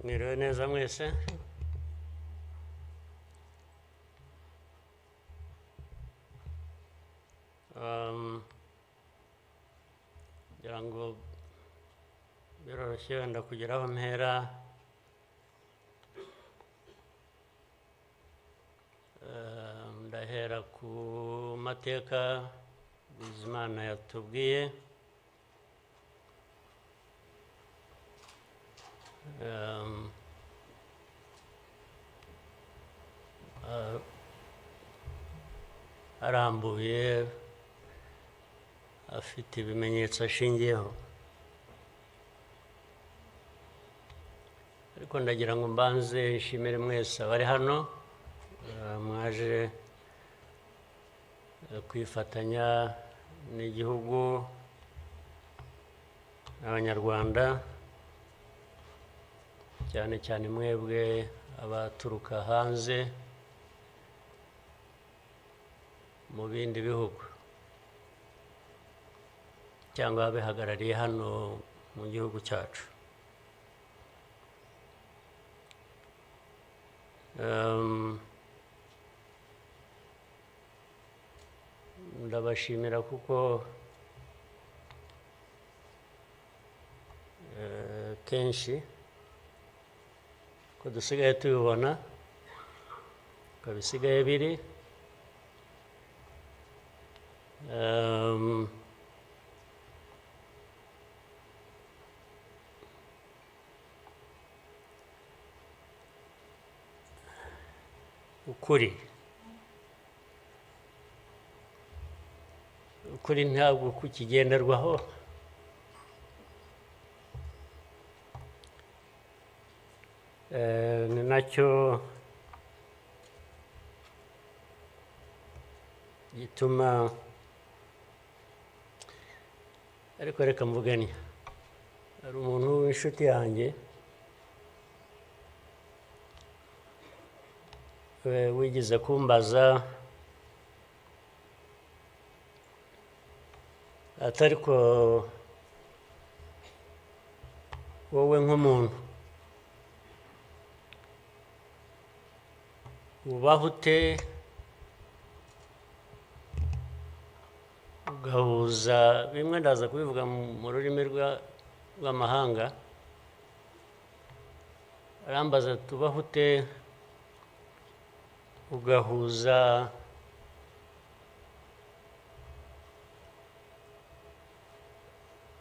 Mwiriwe neza mwese. Ngira ngo biroroshye wenda kugira aho mpera. Ndahera ku mateka Bizimana yatubwiye. Arambuye afite ibimenyetso ashingiyeho, ariko ndagira ngo mbanze nshimire mwese abari hano mwaje kwifatanya n'igihugu n'abanyarwanda, cyane cyane mwebwe abaturuka hanze mu bindi bihugu cyangwa abihagarariye hano mu gihugu cyacu. Ndabashimira kuko kenshi ko dusigaye tubibona ko bisigaye biri. ukuri ntabwo kukigenderwaho, ni nacyo gituma, ariko reka mvugane. Hari umuntu w'inshuti yanjye wigeze kumbaza atari ko wowe nk'umuntu ubaho ute ugahuza bimwe, ndaza kubivuga mu rurimi rw'amahanga. Arambaza tubaho ute ugahuza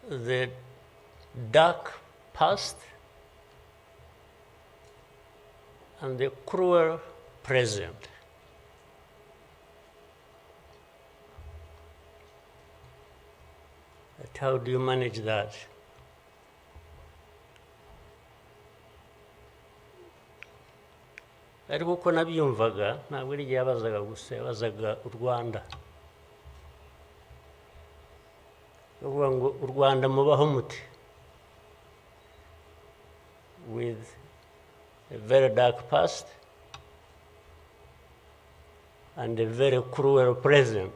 the dark past and the cruel present. But how do you manage that? Ariko uko nabyumvaga ntabwo ari igihe yabazaga gusa, yabazaga u Rwanda. Uvuga ngo u Rwanda mubaho muti, with a very dark past and a very cruel present.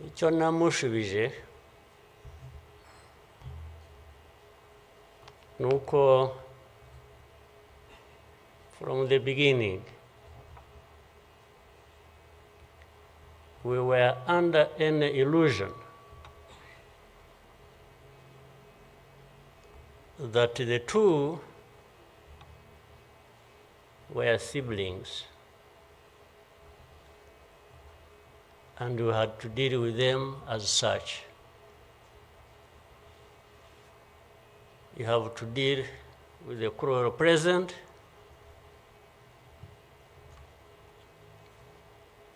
Icyo namushubije nuko from the beginning we were under an illusion that the two were siblings and we had to deal with them as such. You have to deal with the cruel present,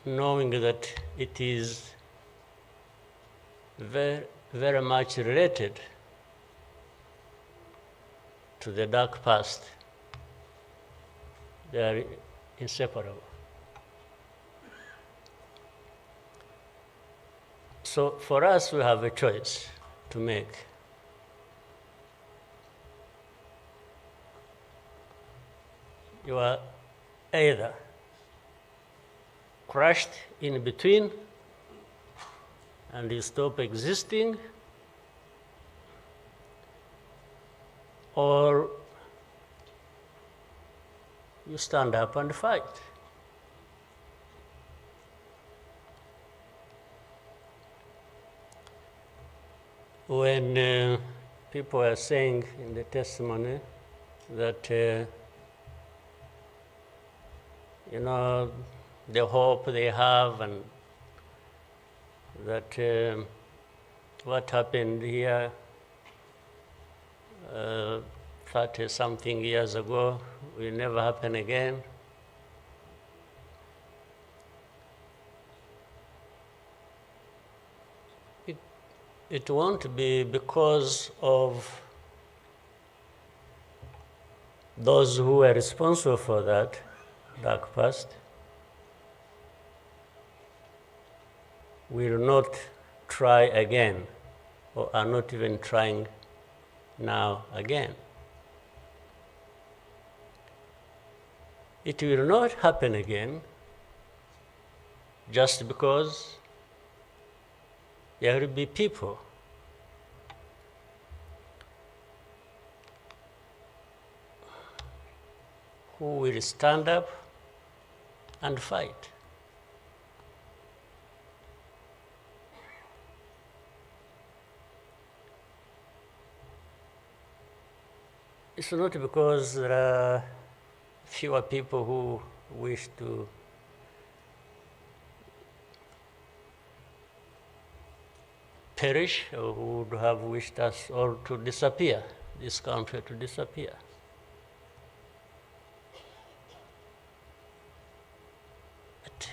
knowing that it is very, very much related to the dark past. They are inseparable. So for us, we have a choice to make. You are either crushed in between and you stop existing, or you stand up and fight. When people are saying in the testimony that, the hope they have and that what happened here 30-something years ago will never happen again. It won't be because of those who were responsible for that dark past will not try again, or are not even trying now again. It will not happen again just because there will be people who will stand up and fight. It's not because there are fewer people who wish to perish or who would have wished us all to disappear, this country to disappear. But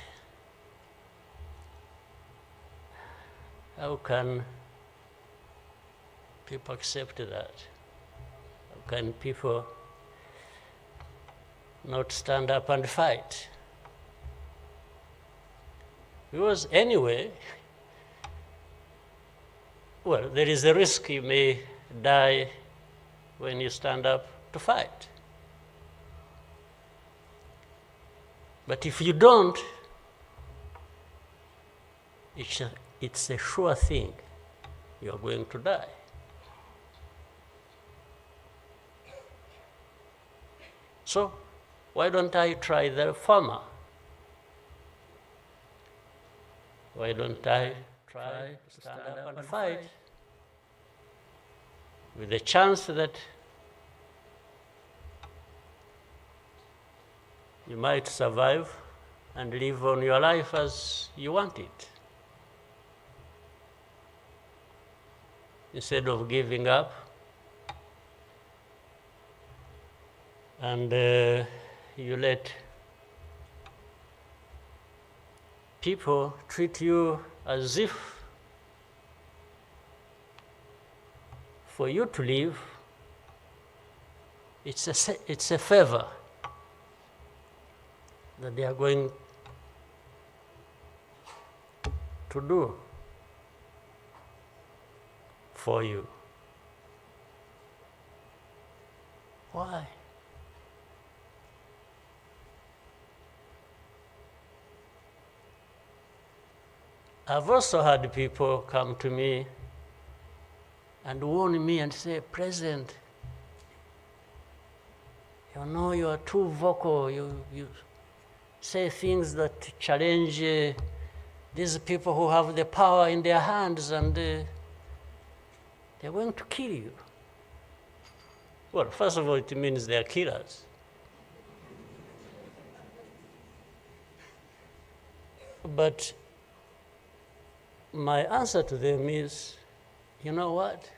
how can people accept that? How can people not stand up and fight? Because anyway, well, there is a risk you may die when you stand up to fight. But if you don't, it's a sure thing you're going to die. So why don't I try the former? Why don't I try to stand up and fight with the chance that you might survive and live on your life as you want it, instead of giving up and you let people treat you as if for you to live, it's a favor that they are going to do for you. Why? I've also had people come to me and warn me and say, President, you are too vocal. You say things that challenge these people who have the power in their hands, and they're going to kill you. Well, first of all, it means they're killers. But my answer to them is, you know what?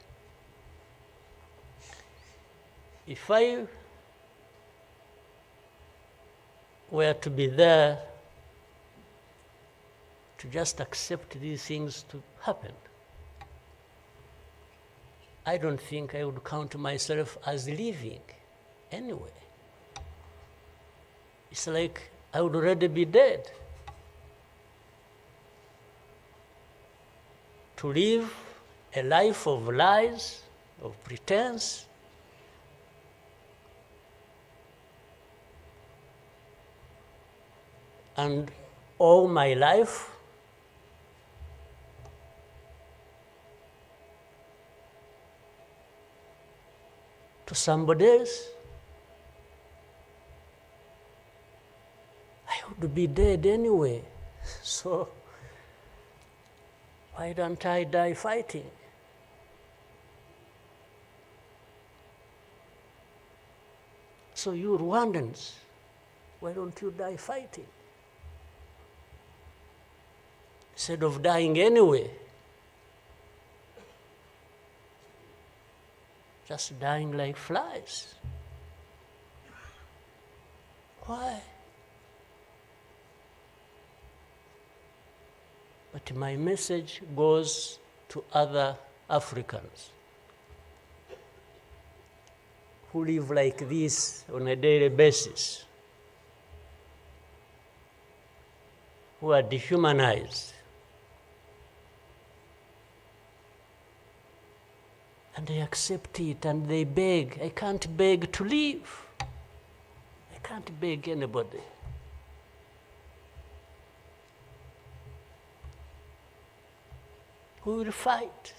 If I were to be there to just accept these things to happen, I don't think I would count myself as living anyway. It's like I would already be dead. To live a life of lies, of pretense, and all my life to somebody else, I would be dead anyway. So why don't I die fighting? So you Rwandans, why don't you die fighting? Instead of dying anyway, just dying like flies. Why? But my message goes to other Africans who live like this on a daily basis, who are dehumanized. And they accept it and they beg. I can't beg to live. I can't beg anybody. Who will fight?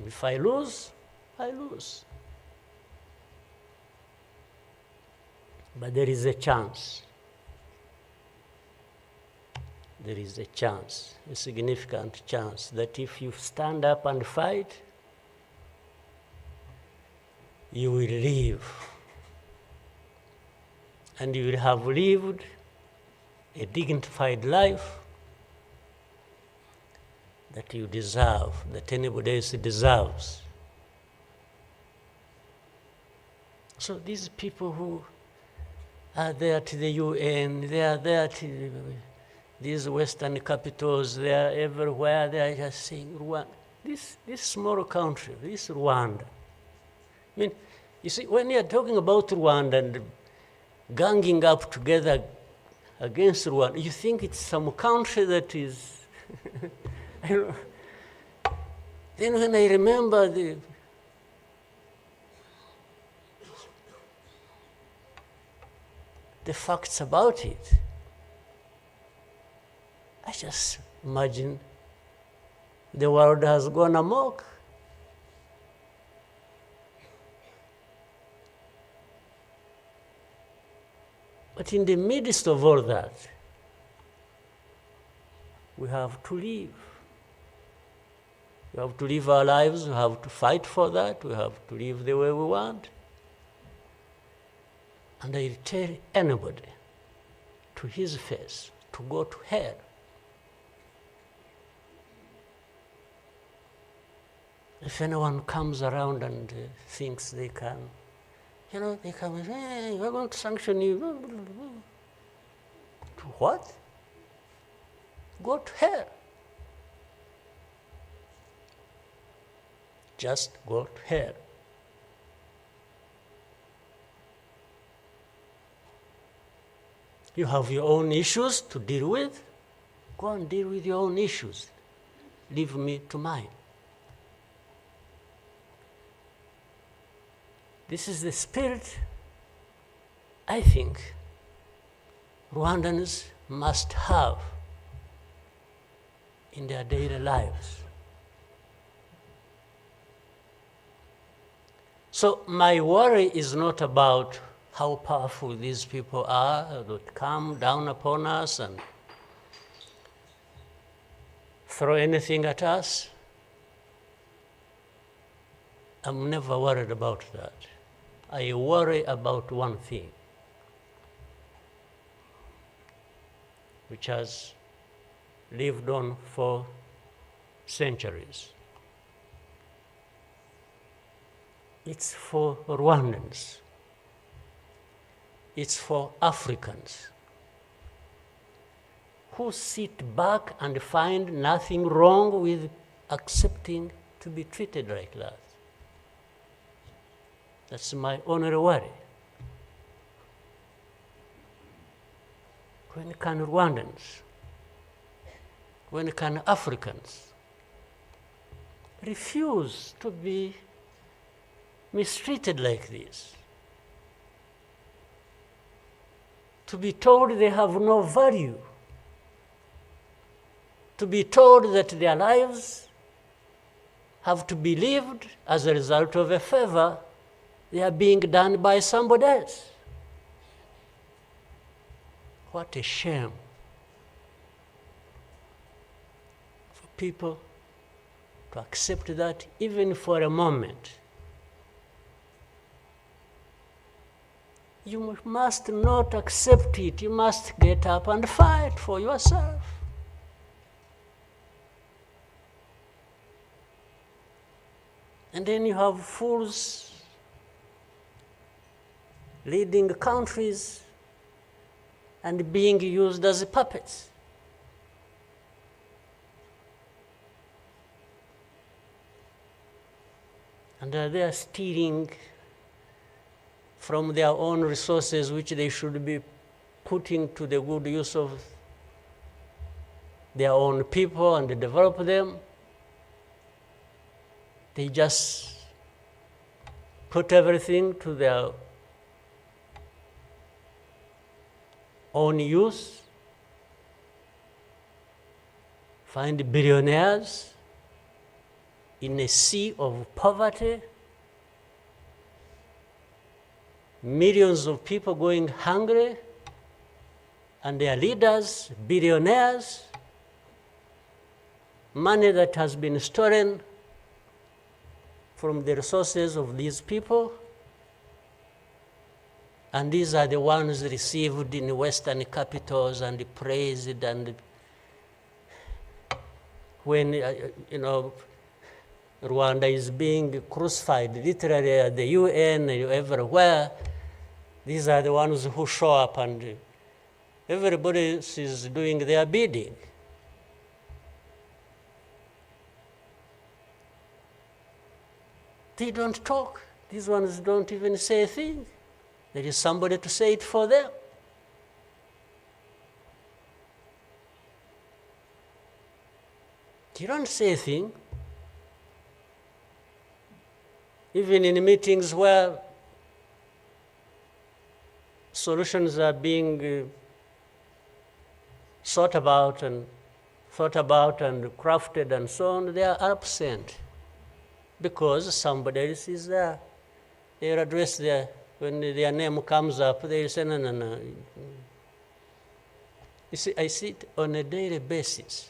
If I lose, I lose. But there is a chance. There is a chance, a significant chance, that if you stand up and fight, you will live. And you will have lived a dignified life that you deserve, that anybody else deserves. So these people who are there to the UN, they are there to these Western capitals, they are everywhere, they are just saying, Rwanda, this small country, this Rwanda. I mean, you see, when you are talking about Rwanda and ganging up together against Rwanda, you think it's some country that is, I don't know. Then when I remember the facts about it, I just imagine the world has gone amok. But in the midst of all that, we have to live. We have to live our lives, we have to fight for that, we have to live the way we want. And I tell anybody to his face to go to hell. If anyone comes around and thinks they can, they come and say, hey, we're going to sanction you. To what? Go to hell. Just go to hell. You have your own issues to deal with. Go and deal with your own issues. Leave me to mine. This is the spirit, I think, Rwandans must have in their daily lives. So my worry is not about how powerful these people are that come down upon us and throw anything at us. I'm never worried about that. I worry about one thing, which has lived on for centuries. It's for Rwandans. It's for Africans who sit back and find nothing wrong with accepting to be treated like that. That's my only worry. When can Rwandans, when can Africans refuse to be mistreated like this? To be told they have no value, to be told that their lives have to be lived as a result of a favor they are being done by somebody else. What a shame for people to accept that even for a moment. You must not accept it. You must get up and fight for yourself. And then you have fools leading countries and being used as puppets. And they are stealing from their own resources, which they should be putting to the good use of their own people and develop them. They just put everything to their own use, find billionaires in a sea of poverty, millions of people going hungry, and their leaders, billionaires, money that has been stolen from the resources of these people, and these are the ones received in Western capitals and praised, and when, Rwanda is being crucified literally at the UN, everywhere, these are the ones who show up and everybody is doing their bidding. They don't talk. These ones don't even say a thing. There is somebody to say it for them. You don't say a thing. Even in meetings where solutions are being thought about and crafted and so on, they are absent because somebody else is there. They are addressed there. When their name comes up, they say, no. You see, I see it on a daily basis.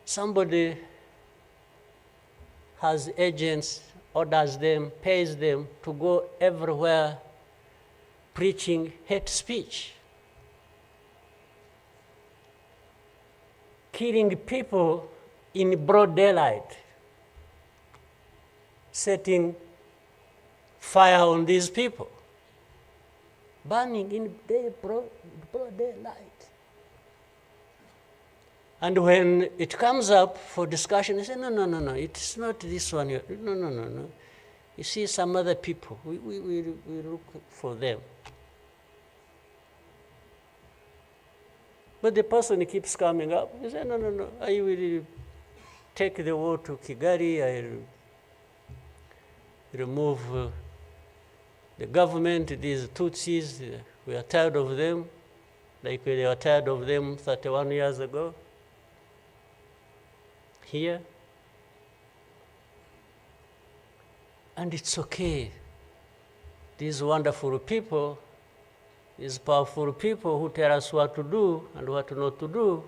Somebody has agents, orders them, pays them to go everywhere preaching hate speech, killing people in broad daylight, setting fire on these people, burning in broad daylight. And when it comes up for discussion, they say, no, it's not this one. No. You see some other people, we look for them. But the person keeps coming up. He says, no, I will take the war to Kigali, I'll remove the government, these Tutsis, we are tired of them, like they were tired of them 31 years ago. Here. And it's okay. These wonderful people, these powerful people who tell us what to do and what not to do,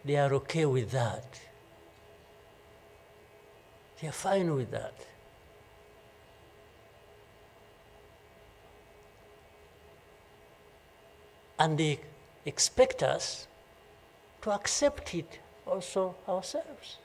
they are okay with that. They are fine with that. And they expect us to accept it also ourselves.